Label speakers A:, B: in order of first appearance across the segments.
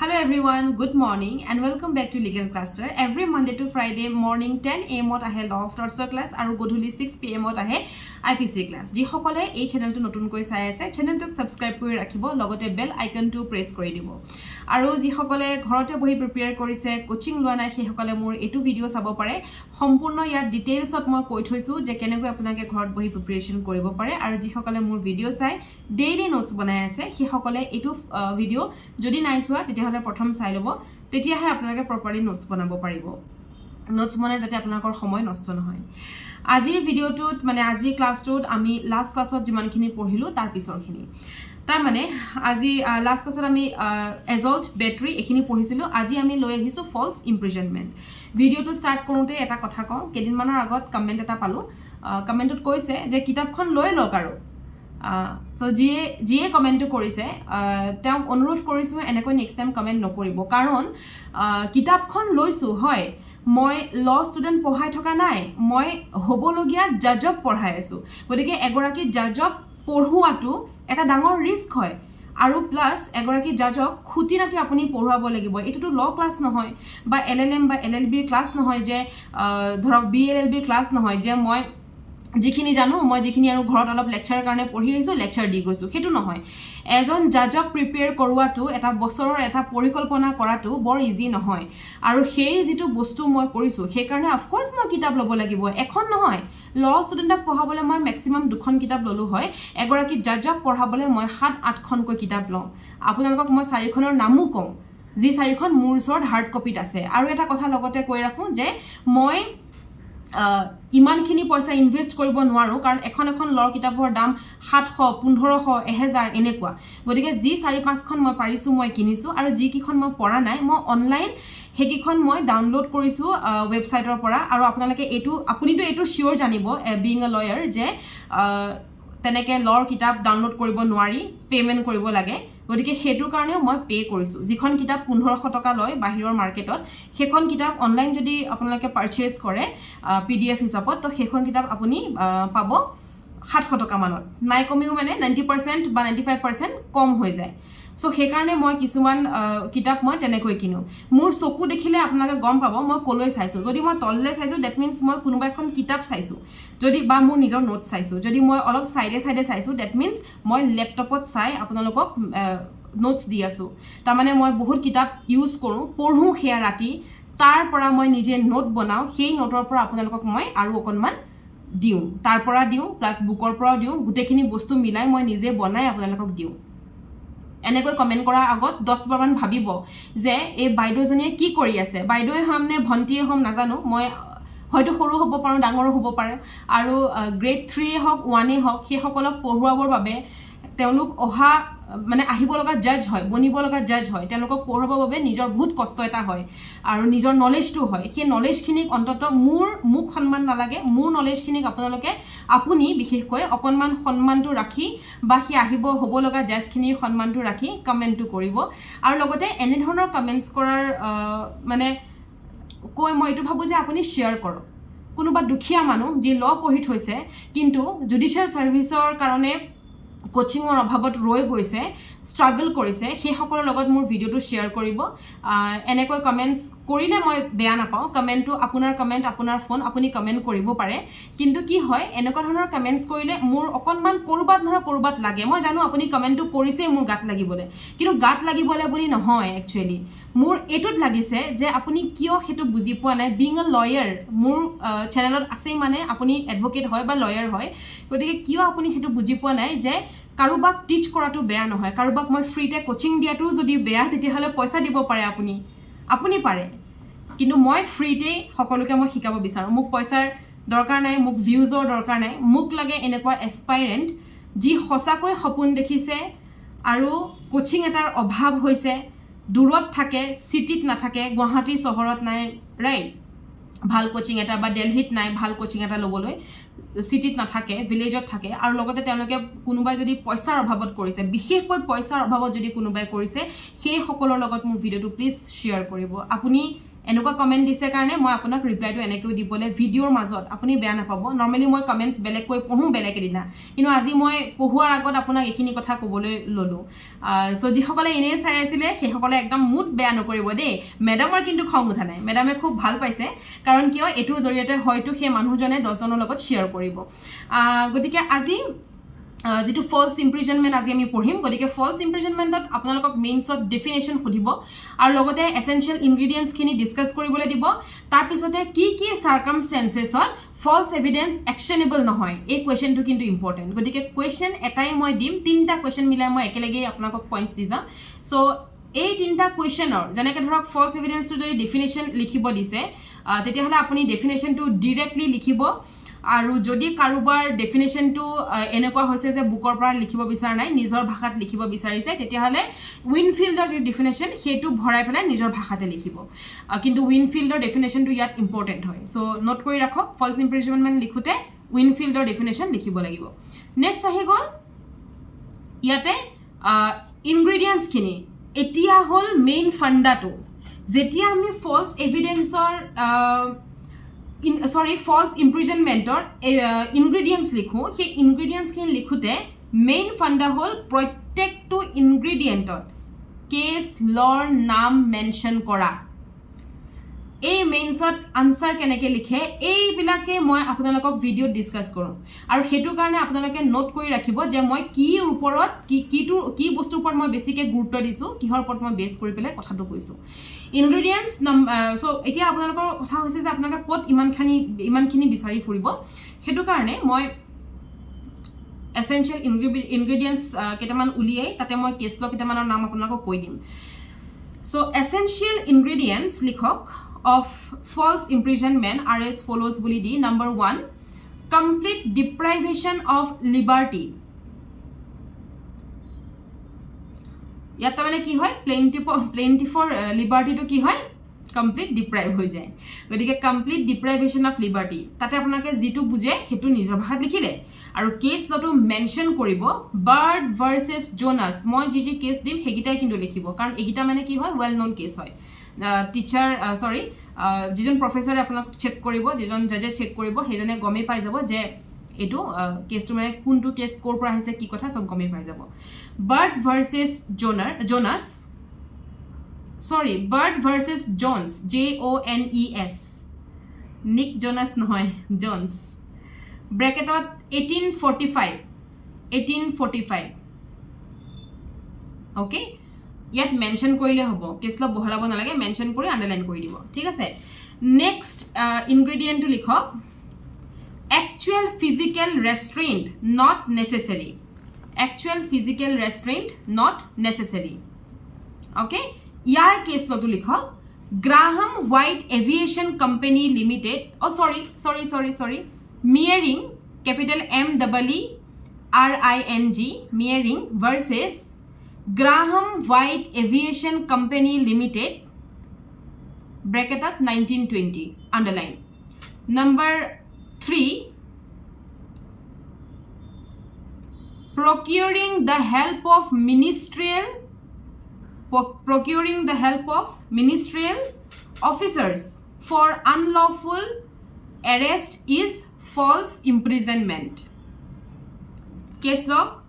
A: Hello everyone, good morning and welcome back to Legal Cluster. Every Monday to Friday morning 10 AM ot ahe law of Torts class aru godhuli 6 PM ot ahe IPC class. Ji hokole ei channel tu notun koi sai ase channel tu subscribe kori rakhibo logote bell icon tu press kori dibo. Aru ji hokole ghorote bohi prepare korise coaching lua nai he hokole mur etu video sabo pare সম্পূর্ণ ইয়াত details অত মই কৈ থৈছো যে কেনেকৈ আপোনাকে ঘৰত বহি প্ৰিপাৰেচন কৰিব পাৰে আৰু যি সকলে মোৰ ভিডিও চাই ডেইলি নোটস বনাই আছে হি সকলে এটো ভিডিও যদি নাই চোৱা তেতিয়া হলে প্ৰথম চাই লব তেতিয়াহে আপোনাকে প্ৰপাৰলি নোটস বনাব পাৰিব নোটস বনাই যাতে আপোনাকৰ সময় নষ্ট নহয় আজিৰ ভিডিওটোত মানে আজি ক্লাছটোত আমি লাষ্ট ক্লাছত যিমানখিনি পঢ়িলো তাৰ পিছৰখিনি তাৰ মানে আজি লাষ্ট ক্লাছত আমি এজল্ট ব্যাটাৰী এখিনি পঢ়িছিলো আজি আমি লৈ আহিছো ফলস ইমপ্ৰিজনমেন্ট ভিডিওটো স্টাৰ্ট কৰোতে এটা কথা কওঁ কেদিনমানৰ আগত কমেন্ট এটা পালো কমেন্টত কৈছে যে কিতাপখন লৈ লওক আৰু সো জিয়ে কমেন্ট কৰিছে তেওঁ অনুৰোধ কৰিছো এনেকৈ নেক্সট টাইম কমেন্ট নকৰিব কাৰণ কিতাপখন লৈছো হয় মই ল ষ্টুডেন্ট পঢ়াই থকা নাই মই হবলগিয়া জাজক পঢ়াই আছো গতিকে এগৰাকী জাজক পঢ়ুৱাটো এটা ডাঙৰ ৰিস্ক হয় আৰু প্লাস এগৰাকী জাজক খুটিনাতে আপুনি পঢ়াব লাগিব এটোটো ল ক্লাস নহয় বা এলএলএম বা এলএলবি ক্লাস নহয় যে ধৰক বিএলএলবি ক্লাস নহয় যে মই যিখিনি জানো মই যিখিনি আৰু ঘৰত অলপ লেকচাৰৰ কাৰণে পঢ়ি আহিছো লেকচাৰ দি গৈছো হেতু নহয় এজন জাজক প্ৰিপেয়াৰ কৰোৱাটো এটা বছৰৰ এটা পৰিকল্পনা কৰাটো বৰ ইজি নহয় আৰু সেই যেটো বস্তু মই কৰিছো সেই কাৰণে অফ কোৰ্স মই কিতাপ ল'ব লাগিব এখন নহয় ল ষ্টুডেন্টক পঢ়াবলৈ মই ম্যাক্সিমাম দুখন কিতাপ ললো হয় এগৰাকী জাজক পঢ়াবলৈ মই 7-8 খনকৈ কিতাপ লওঁ আপোনালোকক মই 4 খনৰ নামও কম যি 4 খন মোৰ ওচৰত হাৰ্ড কপিত আছে আৰু এটা কথা লগতে কৈ ৰাখো যে মই ইমানখিনি পইচা ইনভেস্ট কৰিব নোৱাৰো কাৰণ এখন লৰ কিতাপৰ দাম 700 1500 1000 এনেকুৱা গতিকে যি 4-5 খন মই পাৰিছো মই কিনিছো আৰু যি কিখন মই পঢ়া নাই মই অনলাইন হেকিখন মই ডাউনলোড কৰিছো ওয়েবসাইটৰ পৰা আৰু আপোনালোকে এটো আপুনিটো এটো শিওৰ জানিব বিং আ লয়াৰ যে তেনেকে লৰ কিতাপ ডাউনলোড কৰিব নোৱাৰি পেমেন্ট কৰিব লাগে গতিকে হেতুৰ কাৰণে মই পে কৰিছো যিখন কিতাপ 1500 টকা লয় বাহিৰৰ মাৰ্কেটত সেইখন কিতাপ অনলাইন যদি আপোনালোকে পাৰচেজ কৰে পিডিএফ হিচাপত তো সেইখন কিতাপ আপুনি পাব 700 টকা মানত নাই কমিও মানে 90% বা 95% কম হৈ যায় সো সেই কাৰণে মই কিছুমান কিতাপ মই তেনেকৈ কিনো মোৰ চকু দেখিলে আপোনালোকে গম পাব মই কলৈ চাইছো যদি মই তললে চাইছো দ্যাট মিন্স মই কোনোবা এখন কিতাপ চাইছো যদি বা মোৰ নিজৰ নোট চাইছো যদি মই অলপ সাইডে চাইছো দ্যাট মিন্স মই ল্যাপটপত চাই আপোনালোকক নোটস দি আছো তাৰ মানে মই বহুত কিতাপ ইউজ কৰো পঢ়ো হেয়া ৰাতি তাৰ পৰা মই নিজে নোট বনাও সেই নোটৰ পৰা আপোনালোকক মই আৰু অকনমান দিও তাৰ পৰা দিও প্লাস বুকৰ পৰা দিও গুটেখিনি বস্তু মিলাই মই নিজে বনাই আপোনালোকক দিও এনেকৈ কমেন্ট কৰাৰ আগত 10 বাৰ মান ভাবিব যে এই বাইদেউজনীয়ে কি কৰি আছে বাইদেউয়ে हमने ভন্টিয়ে হম নাজানো মই হয়তো সৰু হ'ব পাৰো ডাঙৰ হ'ব পাৰে আৰু গ্ৰেড 3 হক 1 হক সেই সকলক পঢ়ুৱাবৰ বাবে তেওঁলোক অহা মানে আহিব লগা জাজ হয় বনিব লগা জাজ হয় তেওঁলোকক পঢ়াবৰ বাবে নিজৰ বহুত কষ্ট এটা হয় আৰু নিজৰ নলেজটো হয় সেই নলেজখিনিক অন্তত মুখ সন্মান নালাগে মোৰ নলেজখিনিক আপোনালোকে আপুনি বিশেষকৈ অকনমান সন্মানটো ৰাখি বা হি আহিব হ'ব লগা জাজখিনিৰ সন্মানটো ৰাখি কমেন্টটো কৰিব আৰু লগতে এনে ধৰণৰ কমেন্টছ কৰাৰ মানে কৈ মই এটো ভাবো যে আপুনি শেয়াৰ কৰক কোনোবা দুখীয়া মানুহ যি ল পঢ়ি থৈছে কিন্তু জুডিশিয়াল সাৰ্ভিসৰ কাৰণে কোচিংৰ অভাৱত ৰৈ গৈছে স্ট্ৰাগল কৰিছে সেই সকলৰ লগত মোৰ ভিডিওটো শেয়াৰ কৰিব এনেকৈ কমেন্টছ কৰিলে মই বেয়া নাপাও কমেন্টটো আপোনাৰ কমেন্ট আপোনাৰ ফোন আপুনি কমেন্ট কৰিব পাৰে কিন্তু কি হয় এনেকুৱা ধৰণৰ কমেন্টছ কৰিলে মোৰ অকনমান কৰবাত নহয় কৰবাত লাগে মই জানো আপুনি কমেন্টটো কৰিছে মোৰ গাত লাগিবলে কিন্তু গাত লাগিবলে বুলি নহয় একচুয়ালি মোৰ এটোত লাগিছে যে আপুনি কিয় হেতু বুজি পোৱা নাই বিং আ লয়াৰ মোৰ চেনেলত আছে মানে আপুনি এডভোকেট হয় বা লয়াৰ হয় গতিকে কিয় আপুনি হেতু বুজি পোৱা নাই যে কাৰোবাক টিচ কৰাটো বেয়া নহয় কাৰোবাক মই ফ্ৰীতে কোচিং দিয়াটো যদি বেয়া তেতিয়াহলে পইচা দিব পাৰে আপুনি পাৰে কিন্তু মই ফ্ৰীতে সকলোকে মই শিকাব বিচাৰো মোক পইচাৰ দৰকাৰ নাই মোক ভিউজৰ দৰকাৰ নাই মোক লাগে এনেকুৱা এস্পাইৰেন্ট যি হসাকৈ সপোন দেখিছে আৰু কোচিং এটাৰ অভাৱ হৈছে দূৰত থাকে সিটিত নাথাকে গুৱাহাটী চহৰত নাই ৰাইট ভাল কোচিং এটা বা দিল্লীত নাই ভাল কোচিং এটা লবলৈ সিটিত নাথাকে ভিলেজত থাকে আৰু লগতে তেওঁলোকে কোনোবাই যদি পইচাৰ অভাৱত কৰিছে বিশেষকৈ পইচাৰ অভাৱত যদি কোনোবাই কৰিছে সেই সকলৰ লগত মোৰ ভিডিওটো প্লিজ শেয়াৰ কৰিব আপুনি এনেকুৱা কমেন্ট দিছে কাৰণে মই আপোনাক ৰিপ্লাইটো এনেকৈ দিবলৈ ভিডিঅ'ৰ মাজত আপুনি বেয়া নাপাব নৰ্মেলি মই কমেন্টছ বেলেগকৈ পঢ়ো বেলেগ এদিনা কিন্তু আজি মই পঢ়োৱাৰ আগত আপোনাক এইখিনি কথা ক'বলৈ ললো সো যিসকলে এনে চাই আছিলে সেইসকলে একদম মুড বেয়া নকৰিব দেই মেডামৰ কিন্তু খং উঠা নাই মেডামে খুব ভাল পাইছে কাৰণ কিয় এটোৰ জৰিয়তে হয়তো সেই মানুহজনে 10 জনৰ লগত শ্বেয়াৰ কৰিব গতিকে আজি যেটো ফলস ইমপ্ৰিজনমেন্ট আজি আমি পঢ়িম গতিকে ফলস ইমপ্ৰিজনমেন্টত আপোনালোকক মেইনছত ডেফিনেশন খুদিব আৰু লগতে এসেনশিয়াল ইনগ্ৰেডিয়েন্টস খিনি ডিসকাস কৰিবলৈ দিব তাৰ পিছতে কি সাৰ্কামস্টেন্সেছত ফলস এভিডেন্স একশনেবল নহয় এই কোৱেশ্চনটো কিন্তু ইম্পৰ্টেন্ট গতিকে কোৱেশ্চন এটাই মই দিম তিনটা কোৱেশ্চন মিলাই মই একেলগে আপোনালোকক পইণ্টছ দি যাম সো এই তিনটা কোৱেশ্চনৰ যেনেকৈ ধৰক ফলস এভিডেন্সটো যদি ডেফিনেশন লিখিব দিছে তেতিয়াহলে আপুনি ডেফিনেশনটো ডাইৰেক্টলি লিখিব আৰু যদি কাৰোবাৰ ডেফিনেশনটো এনেকুৱা হৈছে যে বুকৰ পৰা লিখিব বিচাৰ নাই নিজৰ ভাষাত লিখিব বিচাৰিছে তেতিয়াহলে উইনফিল্ডৰ যে ডেফিনেশন হেতু ভৰাই পেলাই নিজৰ ভাষাতে লিখিব কিন্তু উইনফিল্ডৰ ডেফিনেশনটো ইয়াত ইম্পৰ্টেন্ট হয় সো নোট কৰি ৰাখক ফলস ইমপ্ৰিজনমেন্ট লিখোতে উইনফিল্ডৰ ডেফিনেশন লিখিব লাগিব নেক্সট আহি গ'ল ইয়াতে ইনগ্ৰেডিয়েন্টস খিনি এতিয়া হল মেইন ফান্ডাটো যেতিয়া আমি false এভিডেন্সৰ false imprisonment or ingredients likho he ingredients kin likhute main funda hol protekto ingredient case law naam mention kora এই মেইনছত আনসার কেনেকে লিখে এই বিলাকে মই আপোনালোকক ভিডিও ডিসকাস করম আৰু হেতু কাৰণে আপোনালোকে নোট কৰি ৰাখিব যে মই কি ওপৰত কি বস্তু ওপৰত মই বেছিকে গুৰুত্ব দিছো কিহৰ ওপৰত মই বেস কৰি পেলাই কথাটো কৈছো ইনগ্ৰেডিয়েন্টস সো এতিয়া আপোনালোকৰ কথা হৈছে যে আপোনালোকে কত ইমানখিনি বিচাৰি ফুৰিব হেতু কাৰণে মই এসেনশিয়াল ইনগ্ৰেডিয়েন্টস কেটামান উলিয়াই তাতে মই কেছ ল কেটামানৰ নাম আপোনালোকক কৈ দিম সো এসেনশিয়াল ইনগ্ৰেডিয়েন্টস লিখক of false imprisonment are as follows boli di number 1 complete deprivation of liberty yata mane ki hoy plaintiff for liberty to ki hoy complete deprive hoy jay godike complete deprivation of liberty tate apunake jitu buje hetu nijor bhashat likhile aru case law to mention koribo Bird versus Jonas moi ji case dim hegitai kintu likhibo karon egita mane ki hoy well known case hoy teacher সৰি যিজন প্ৰফেসৰে আপোনাক check কৰিব যিজন জজে check কৰিব হেজনে গমে পাই যাব যে এটো কেছটো মানে কোনটো কেছ কোৰ পৰা আহিছে কি কথা সব গমে পাই যাব Bird versus Jones JONES Nick Jonas নহয় জোনস ব্ৰেকেটত 1845 ওকে ইয়াত মেনশন কৰিলে হ'ব কেছল বহলাব নালাগে মেনশন কৰি আন্ডাৰলাইন কৰি দিব ঠিক আছে নেক্সট ইনগ্ৰেডিয়েন্টটো লিখক actual physical restraint not necessary okay ইয়াৰ কেছ লটো লিখক Graham White Aviation Company Limited sorry Meering capital MEERING Meering versus Graham White Aviation Company Limited bracket at 1920 underline number 3 procuring the help of ministerial officers for unlawful arrest is false imprisonment case law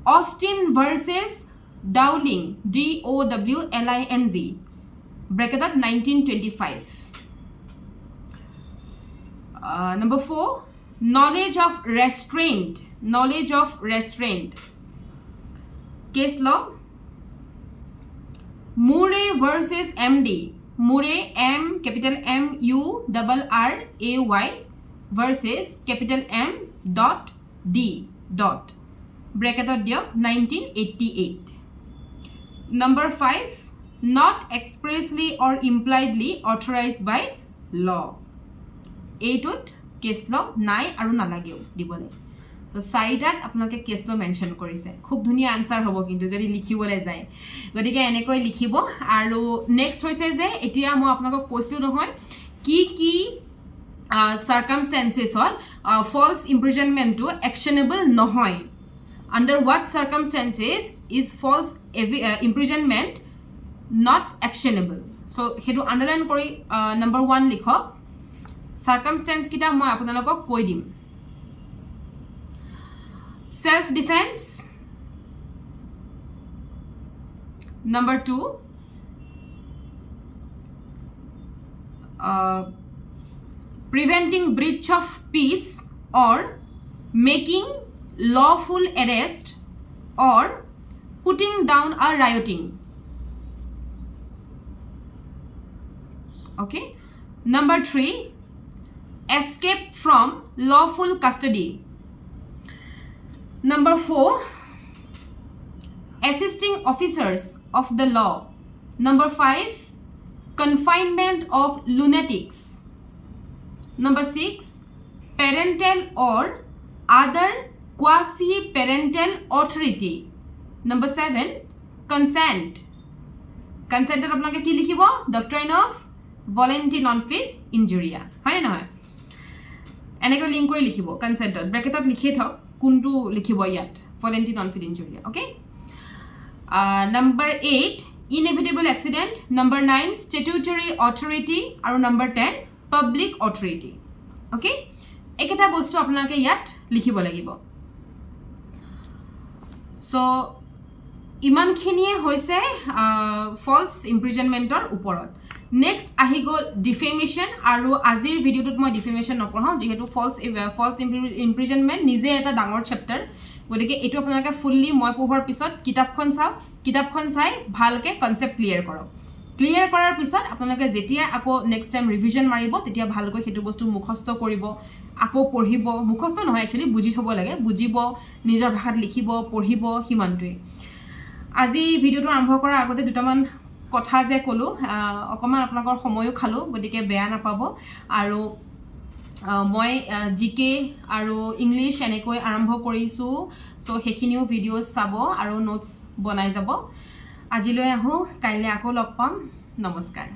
A: Austin versus Dowling DOWLING bracket at 1925 number 4 knowledge of restraint case law Murray versus MD Murray capital MURRAY versus capital M.D bracket of 1988 number 5 not expressly or impliedly authorized by law এইটোত cash ল নাই আৰু নালাগেও দিবলে so সাইডাত আপোনাকে cash ল mention কৰিছে খুব ধুনিয়া আনসাৰ হ'ব কিন্তু যদি লিখিবলৈ যায় গতিকে এনেকৈ লিখিব আৰু নেক্সট হৈছে যে এতিয়া মই আপোনাক কৈছিলো নহয় কি circumstances or false imprisonment to actionable নহয় under what circumstances is false imprisonment not actionable so হেতু আন্ডারলাইন কৰি নাম্বার 1 লিখক সার্কামস্টেন্স কিটা মই আপোনালোকক কৈ দিম self defense number 2 preventing breach of peace or making lawful arrest or putting down a rioting. Okay. Number 3, escape from lawful custody. Number 4, assisting officers of the law. Number 5, confinement of lunatics. Number 6, parental or other quasi-parental authority. Number 7, consent. Consent আপোনালোকে কি লিখিব doctrine of voluntary non-fit injuria হয় না হয় এনেকৈ link কৰি লিখিব consent ব্র্যাকেটত লিখি থক কোনটো লিখিব ইয়াত voluntary non-fit injuria okay number 8 inevitable accident number 9 statutory authority আৰু number 10 public authority okay একেটা বস্তু আপোনালোকে ইয়াত লিখিব লাগিব so ইমানখিনিয়ে হৈছে ফলস ইমপ্ৰিজনমেন্টৰ ওপৰত নেক্সট আহি গল ডিফেমেশন আৰু আজিৰ ভিডিওটোত মই ডিফেমেশন নপঢ়াও যেহেতু ফলস ইমপ্ৰিজনমেন্ট নিজে এটা ডাঙৰ চ্যাপ্টাৰ গতিকে এটো আপোনালোকে ফুললি মই পঢ়াৰ পিছত কিতাপখন চাই ভালকে কনসেপ্ট ক্লিয়াৰ কৰক ক্লিয়াৰ কৰাৰ পিছত আপোনালোকে যেতিয়া আকৌ নেক্সট টাইম ৰিভিজন মাৰিব তেতিয়া ভালকৈ হেতু বস্তু মুখস্থ কৰিব আকৌ পঢ়িব মুখস্থ নহয় একচুয়ালি বুজি থব লাগে বুজিব নিজৰ ভাষাত লিখিব পঢ়িব হিমানটোই আজি ভিডিওটো আৰম্ভ কৰাৰ আগতে দুটামান কথা যে কলো অকমান আপোনালোকৰ সময়ও খালো গতিকে বেয়া নাপাব আৰু মই জিকে আৰু ইংলিশ এনেকৈ আৰম্ভ কৰিছো সো হেখিনিও ভিডিওস চাব আৰু নোটস বনাই যাব আজিলৈ আহো কাইলৈ আকৌ লগ পাম নমস্কাৰ